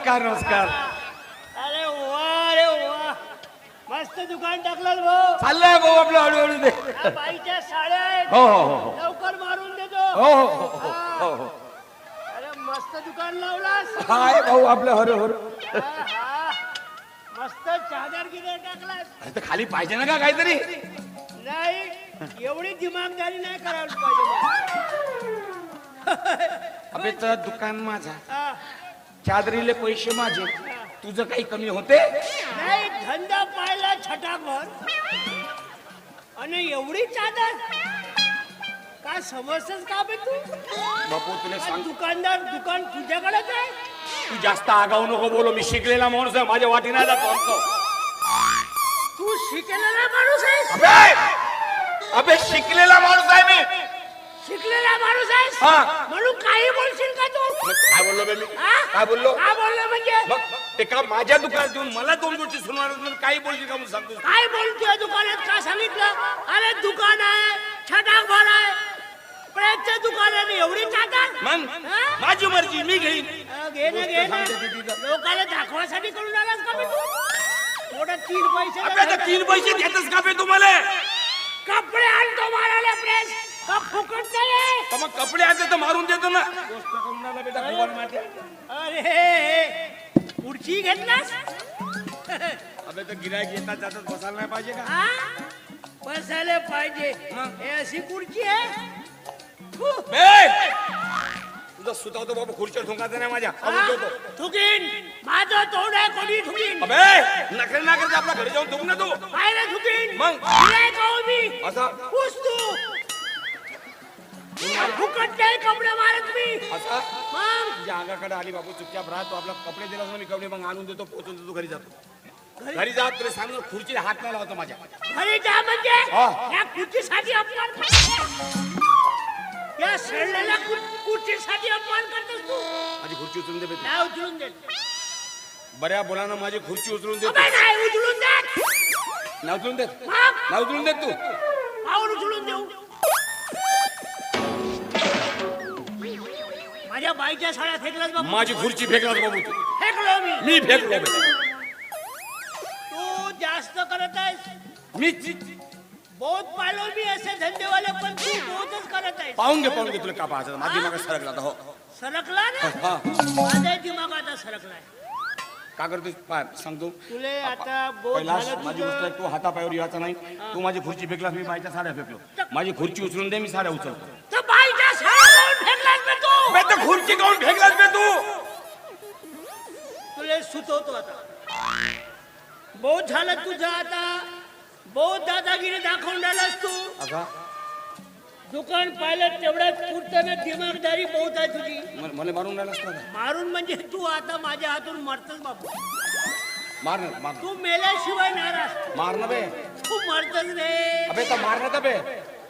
नमस्कार नमस्कार. अरे वा रे वा, मस्त दुकान टाकलं भाऊ. चाललंय भाऊ आपलं हळूहळू दे. या बाईच्या साड्या आहेत. हो हो हो लवकर मारून देतो. हो हो हो हो हो. अरे मस्त दुकान लावलास. हाय भाऊ आपलं हळूहळू. हा. मस्त चादर गिरे टाकलास. अरे तर खाली पाहिजे ना का काहीतरी. नाही एवढी दिमागदारी नाही करायला पाहिजे. अबे तर दुकान माझा, हा. चादरीले पैसे माझे, तुझं काही कमी होते. नाही धंदा पाहिला छटाकभर आणि एवढी चादर काय समजतच का बे तू. बापू तुला सांग, दुकानदार दुकान तुझ्याकडेच आहे. तू जास्त आगाऊ नको बोलो. मी शिकलेला माणूस आहे, माझ्या वाटी नाही जातो आमचं. तू शिकलेला माणूस आहेस. अबे अबे शिकलेला माणूस आहे मी. शिकलेला माणूस आहेस हा. म्हणून काही बोलशील का तू. काय बोललो बे मी. हा? काय बोललो. काय बोललो म्हणजे मग ते का माझ्या दुकानात येऊन मला दोन गोष्टी सुनणार काही बोलशील का म्हणून सांगतो. काय बोलतोय दुकानात का सांगितलं. अरे दुकान आहे छटाकभर आहे. प्रेतचं दुकान आहे एवढी चादर. मग हा? माझी मर्जी मी घेईन. घे ना घे ना. लोकांना दाखवासाठी करून आलास का बे तू. थोडं 3 पैसे अबे तर 3 पैसे देतच का बे तुम्हाला. कपडे आणतो मारायला प्रेस का फुकट नाही. तर मग कपडे आणते तर मारून देतो ना. गोष्ट करून आला बेटा भगवान माझ्या. अरे खुर्ची घेतलास. अबे तर गिरायक येतात जातात बसायला नाही पाहिजे का. हा? बसायला पाहिजे. हे अशी खुर्ची आहे. फु. बे तुझा सुतावतो बाबा खुर्चीवर ठोकायचं नाही माझ्या. हा? आवडून ठेवतो. थुकीन माझं तोंड आहे कोणी थुकीन. अबे नखरे ना करता आपल्या घरी जाऊन ठोक ना तू. काय रे थुकीन. मग? गिऱ्हाईक आहो मी. असा पुस तू. फुकट नाही कपडे मारत मी. असा मग तुझ्या अंगाकडे आली बाबू चुपचाप राहा. तू आपला कपडे दिलास ना मी कपडे मग आणून देतो पोहोचून देतो घरी जातो. घरी जा तुला सांगतो खुर्चीला हात नाही लावतो माझ्या. घरी जा म्हणजे हा. या खुर्चीसाठी अपमान करतोस. या सडलेल्या खुर्चीसाठी अपमान करतोस तू. माझी खुर्ची उचलून दे बे तू. नाही उचलून दे. बऱ्या बोलानं माझी खुर्ची उचलून दे. अबे नाही उचलून दे. नाही उचलून देत. मग नाही उचलून देत तू. पाऊल उचलून देऊ. माझ्या बाईच्या साड्या फेकल्यास बाबू. माझी खुर्ची फेकलास बाबू तू. फेकलो मी. मी फेकलो बे. तू जास्त करत आहेस. मी बहुत पाहिलो मी असे धंदेवाले पण तू बहुतच करत आहेस. पाहून घे तुला का पाहायचं. माझी दिमाग सरकला आता. हो सरकला ना. हा. माझा दिमाग आता सरकलाय. का करतोस पाय सांगतो. तुले आता बहुत पहिला झालं माझी तुझं. गोष्ट आहे, तू हातापायावर यायचा नाही. तू माझी खुर्ची फेकलास मी बाईच्या साड्या फेकलो. माझी खुर्ची उचलून दे मी साड्या उचलतो. तर बाईच्या साड्या लावून फेकलास बे तू. बे तर खुर्ची काऊन फेकलास बे तू. तुले सुचवतो आता. बहुत झालं तुझं आता. बहुत दादागिरी दाखवून राहिलास तू. आता दुकान पाहिलं तेवढ्याच पुरतं दिमागदारी बहुत आहे तुझी. मला मारून राहिलास का. मारून म्हणजे तू आता माझ्या हातून मरतच बाबू. मार ना मार. तू मेल्याशिवाय नाराज. मार ना बे. तू मरतच रे. अबे तर मार ना का बे.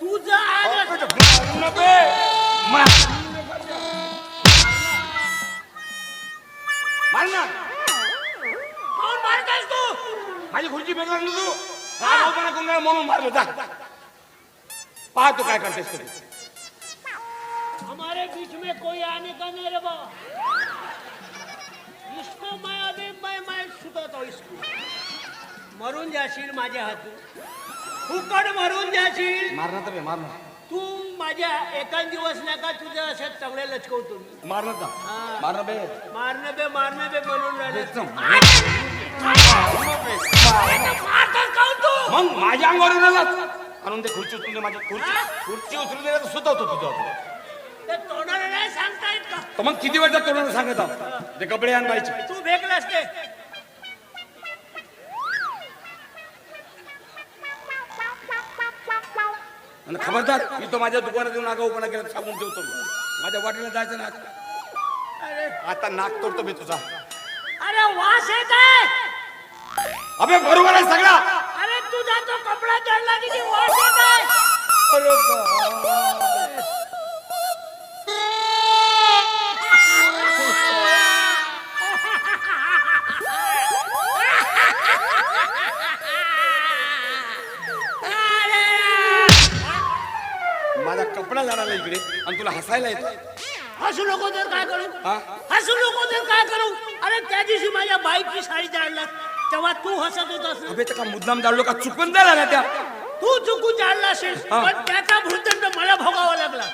तुझं आज मार ना बे. मार. मार ना. कोण मारतास तू. माझी खुर्ची फेकलास ना तू. रागावपणा करून राहिला म्हणून मारलं. जा पाह तू काय करतेस तू. हमारे बीच में कोई आने का नहीं रे बाबा. इसको मैं अभी मैं सुताता हूं इसको. मरून जाशील माझ्या हातून. फुकट मरून जाशील. मार ना तर बे. मार ना. तू माझ्या एका दिवस नाही का तुझ्या अशा चांगल्या लचकवतो मी. मार ना का. हा. मार ना बे. मारणे बे म्हणून राहिले. मारतोस काहून तू. मग माझ्या अंगावर आलास. आणून ते खुर्ची उचलून दे. माझी खुर्ची उचलून दे तर सुद्धा होतो तुझं. ते तोंडाला नाही सांगता येत का. तर मग किती वेळचा तोंडाला सांगत आहोत ते कपडे आण बाईचे. तू भेकलास ते. आणि खबरदार मी तो माझ्या दुकानात येऊन आगाऊपणा केला सांगून ठेवतो. माझ्या वाटेला जायचं ना. अरे आता नाक तोडतो मी तुझा. अरे वास येत आहे. अबे बरोबर आहे सगळा. अरे तुझा तो कपडा जळला की वास येत आहे. माझा कपडा झाला इकडे आणि तुला हसायला येतो. हसू नको तर काय करू हा? हसू नको तर काय करू अरे त्या दिवशी माझ्या बाईकची साडी जाळलास तेव्हा तू हसत होतास ना. अबे तर का मुद्दाम जाळलो का चुकून झाला ना त्या तू चुकून जाळला असेल हा. पण त्याचा भूतदंड मला भोगावा लागला.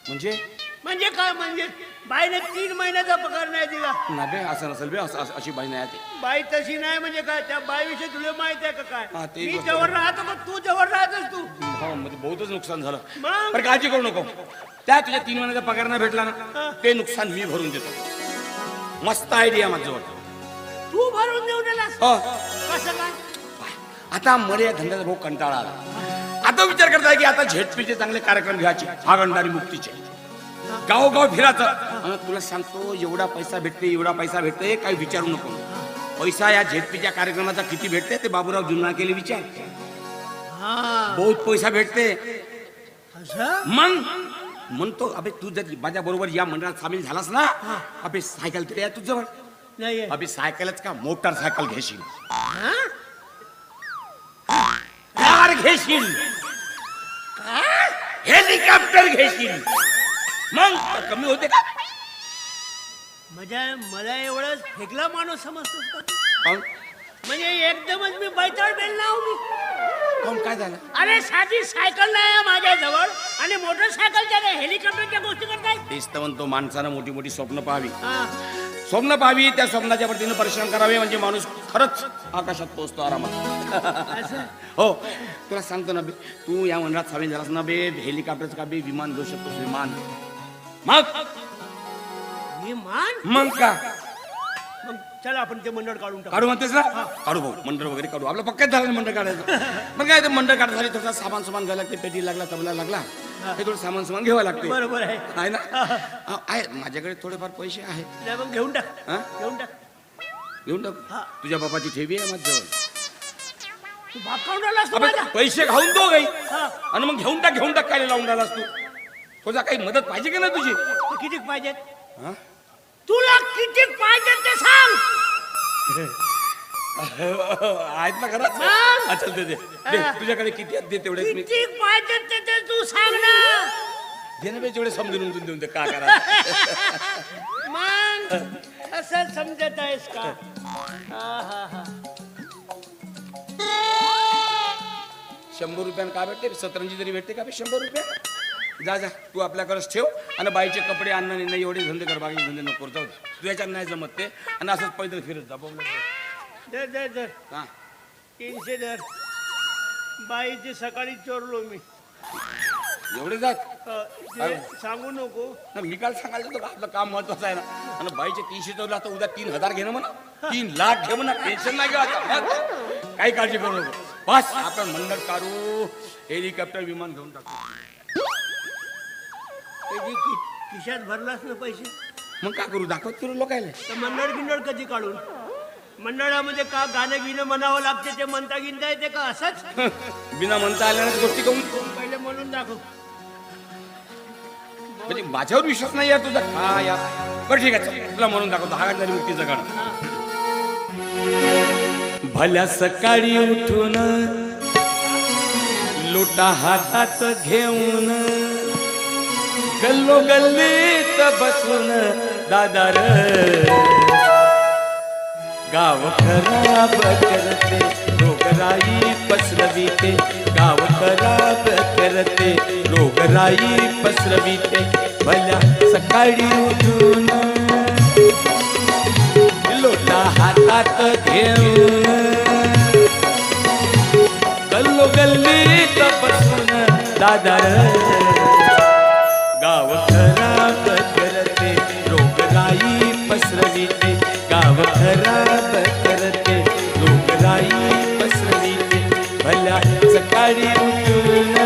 म्हणजे म्हणजे काय म्हणजे बाईने 3 महिन्याचा पगार नाही दिला. नाही बे असं नसेल बे अशी बाई नाही ती बाई तशी नाही म्हणजे काय त्या बाईविषयी तुला माहित आहे का हा, काय ते मी गोष्ट जवळ राहतो का तू जवळ राहतोस तू हो म्हणजे बहुतच नुकसान झालं मग? पण काळजी करू नको त्या तुझ्या 3 महिन्याचा पगार नाही भेटला ना ते नुकसान मी भरून देतो मस्त आयडिया माझ्याजवळ तू भरून देऊ दिलास हो कसं काय आता मला या धंद्याचा भाऊ कंटाळा आला आता विचार करताय की आता झेडपीचे चांगले कार्यक्रम घ्यायचे हागणदारी मुक्तीचे गावोगाव फिरायचं आणि तुला सांगतो एवढा पैसा भेटते काही विचारू नको पैसा या झेडपीच्या कार्यक्रमाचा किती भेटते ते बाबूराव जुन्ना केले विचार हा बहुत पैसा भेटते असं मग म्हणतो अबे तू जर माझ्या बरोबर या मंडळात सामील झालास ना अबे सायकल तरी आहे तुझ्यावर नाही अबे सायकलच का मोटारसायकल घेशील हा? कार घेशील हेलिकॉप्टर घेशील मग कमी होते का म्हणजे मला एवढंच फेकला माणूस समजतोस का काहून? म्हणजे एकदमच मी बैताळ बेलला मी काहून काय झालं अरे साधी सायकल नाही आहे माझ्याजवळ आणि मोटरसायकलच्या काय हेलिकॉप्टरच्या गोष्टी करताय तेच तर म्हणतो माणसानं मोठी मोठी स्वप्न पाहावी हा. स्वप्न पाहावी त्या स्वप्नाच्या वरतीनं परिश्रम करावे म्हणजे माणूस खरंच आकाशात पोहोचतो आरामात असं हो तुला सांगतो ना बे तू या मंडळात सामील झालास ना बे हेलिकॉप्टरचं का बे विमान घेऊ शकतोस विमान मग विमान मग का मग चला आपण ते मंडळ काढून टाकू काढू म्हणतेस ना काढू भाऊ मंडळ वगैरे काढू आपलं पक्कच झालं मंडळ काढायचं मग काय ते मंडळ काढायचं झाली थोडं सामान घ्यायला लागते पेटी लागला तबला लागला हे थोडं सामान घ्यावं लागते बरोबर आहे आहे ना आहे माझ्याकडे थोडेफार पैसे आहेत नाही मग घेऊन टाक हा? घेऊन टाक घेऊन टाक हा. तुझ्या बापाची ठेवी आहे माझ्याजवळ तू भाग काढून आलास तू अबे, माझा पैसे घालून दो काही हा. आणि मग घेऊन टाक काय लावून राहिलास तू तुझा काही मदत पाहिजे का ना तुझी तू किती पाहिजेत हा? तुला किती पाहिजेत ते सांग आहेत ना खरंच मग? अच्छा दे तुझ्याकडे किती आहेत दे तेवढे मी किती पाहिजेत ते तू सांग ना दे ना बे तेवढे समजून उमजून देऊन दे का करा मग असं समजत आहेस का हा हा हा 100 रुपयानं काय भेटते सतरंजी तरी भेटते का बे 100 रुपये जा जा तू आपल्याकडेच ठेव आणि बाईचे कपडे आणणं नाही एवढे धंदे कर बाकी धंदे नको जाऊ दे. तुझ्याच्यानं नाही जमत ते आणि असंच पैदल फिरत जा बोंबलत जा. दर हा 300 दर बाईची सकाळी चोरलो मी एवढे जात ते सांगू नको ना मी काल सांगायला होतं का आपलं काम महत्वाचं आहे ना आणि बाईचे 300 चोरला आता उद्या 3000 घेणं म्हणा 3 लाख घे म्हणा टेन्शन नाही घ्या आता मग काही काळजी करू नको बस आपण मंडळ काढू हेलिकॉप्टर विमान घेऊन टाकू त्याची खिशात भरलास ना पैसे मग काय करू दाखवत करू लोकायला तर मंडळ गिंडळ कधी काढून मंडळामध्ये का गाणं गिणं म्हणावं लागते ते म्हणता गिनता येते का असंच बिना म्हणता आल्यानं गोष्टी करून पहिले म्हणून दाखव म्हणजे माझ्यावर विश्वास नाही यार तुझा हा यार बरं ठीक आहे चल, तुला म्हणून दाखवतो हागातल्या मुक्तीचं गाणं भल्या सकाळी उठून लोटा हातात घेऊन गल्लो गल्लीत बसून दादार गाव खराब करते रोगराई पसरविते गाव खराब करते रोगराई पसरविते भल्या सकाळी उठून लोटा हातात घेऊन गल्लो गल्लीत बसून दादार गाव खराब करते रोगराई पसरविते गाव खराब करते रोगराई पसरविते भल्या सकाळी उठून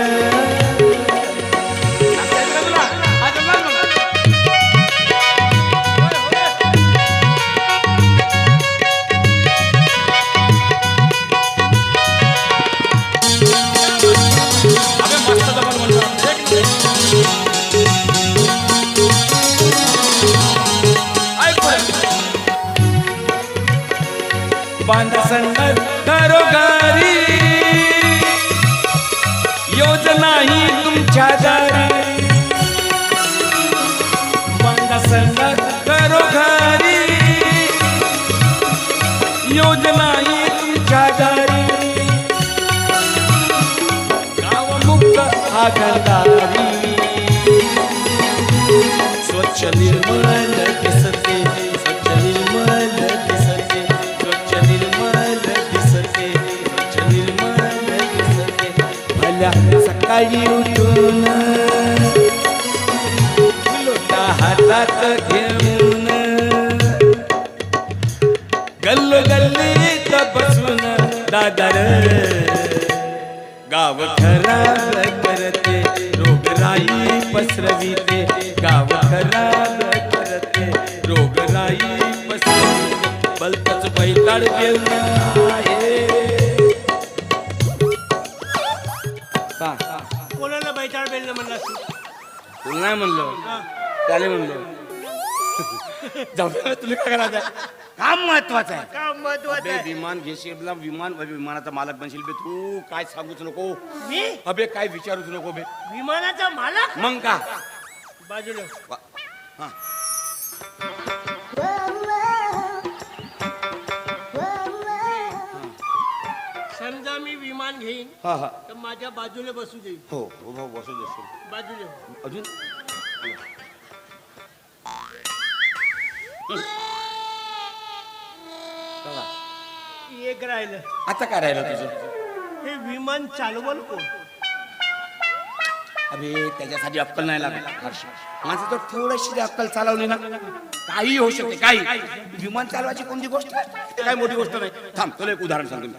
बांध संगत घरोघरी योजना ही तुमच्या दारी संग करो घरी योजना ही तुमच्या दारी गाव मुक्त हागणदारी स्वच्छ निर्मल दिसते स्वच्छ निर्मल दिसते स्वच्छ निर्मल दिसते स्वच्छ निर्मल दिसते भल्या सकाळी उठून लोटा हातात घेऊन गल्लीत बसून दादर गाव खराब करते रोगराई पसरविते गाव खराब करते रोगराई पसरविते बलतच बैताळ गेलं का कोणाला बैताळ बेलणं म्हणलं असं? तुला नाही म्हणलो त्याला म्हणलो जाऊ दे, तुला काय करायचं काम महत्वाचं आहे का महत्वाचं अबे आहे? विमान घेशील ना विमानाचा मालक बनशील बे तू काय सांगूच नको मी अबे काय विचारूच नको बे विमानाचा मालक? मग का बाजूला हा समजा मी विमान घेईन हा हा तर माझ्या बाजूला बसू देईन. हो हो बसू देशील बाजूला अजून चला. एक राहिलं. आता काय राहिलं तुझं हे विमान चालवल कोण? अरे त्याच्यासाठी अक्कल नाही लागत हर्ष माझं तर थोडीशी अक्कल चालवली ना काही होऊ शकते काही विमान चालवायची कोणती गोष्ट ते काही मोठी गोष्ट नाही थांब तुला एक उदाहरण सांगतो मी.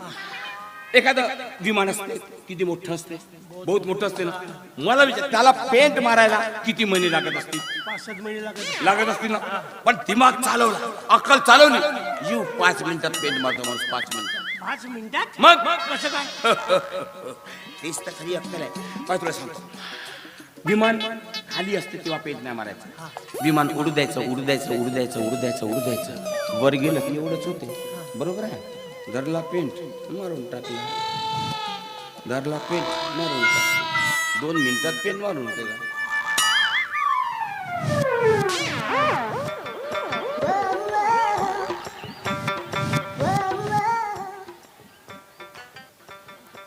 एखादं विमान असते किती मोठं असते बहुत मोठं असते ना मला विचार त्याला पेंट मारायला किती महिने लागत असतील 5-7 महिने लागत असतील ना पण दिमाग चालवला अक्कल चालवली जीव 5 मिनिटात पेंट मारतो माणूस 5 मिनिटात 5 मिनिटात. मग कसं काय? तेच तर खरी अक्कल आहे काय तुला सांगतो विमान खाली असते तेव्हा पेंट नाही मारायचं विमान उडू द्यायचं उडू द्यायचं उडू द्यायचं उडू द्यायचं उडू द्यायचं वर गेलं की एवढंच होते बरोबर आहे धरला पेंट मारून टाकला धरला पेंट मारून टाकला 2 मिनिटात पेंट मारून टाकला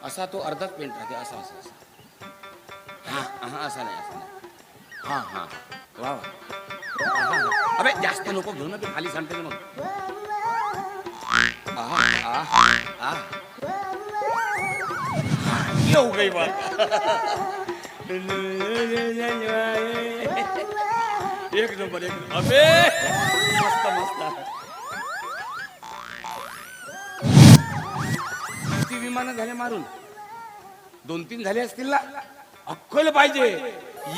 असा तो अर्धाच पेंट राहते असा असा असा हा हा असा नाही असा नाही हा हा वा वा अबे जास्त नको घेऊ ना ते खाली सांगते मग येऊ गई बात एक नंबर एक अबे मस्त मस्त किती विमानं झाले मारून 2-3 झाले असतील ना अक्कल पाहिजे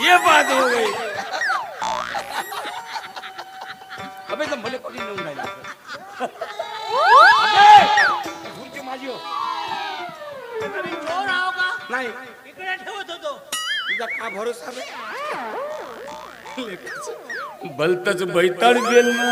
ये बात हो गई अबे तर भले कोणी नेऊन राहिला अबे माझी हो तुम्ही चोर आहो का? नाही इकडे ठेवत होतो. तुझा का भरोसा बलतच बैताळ गेल ना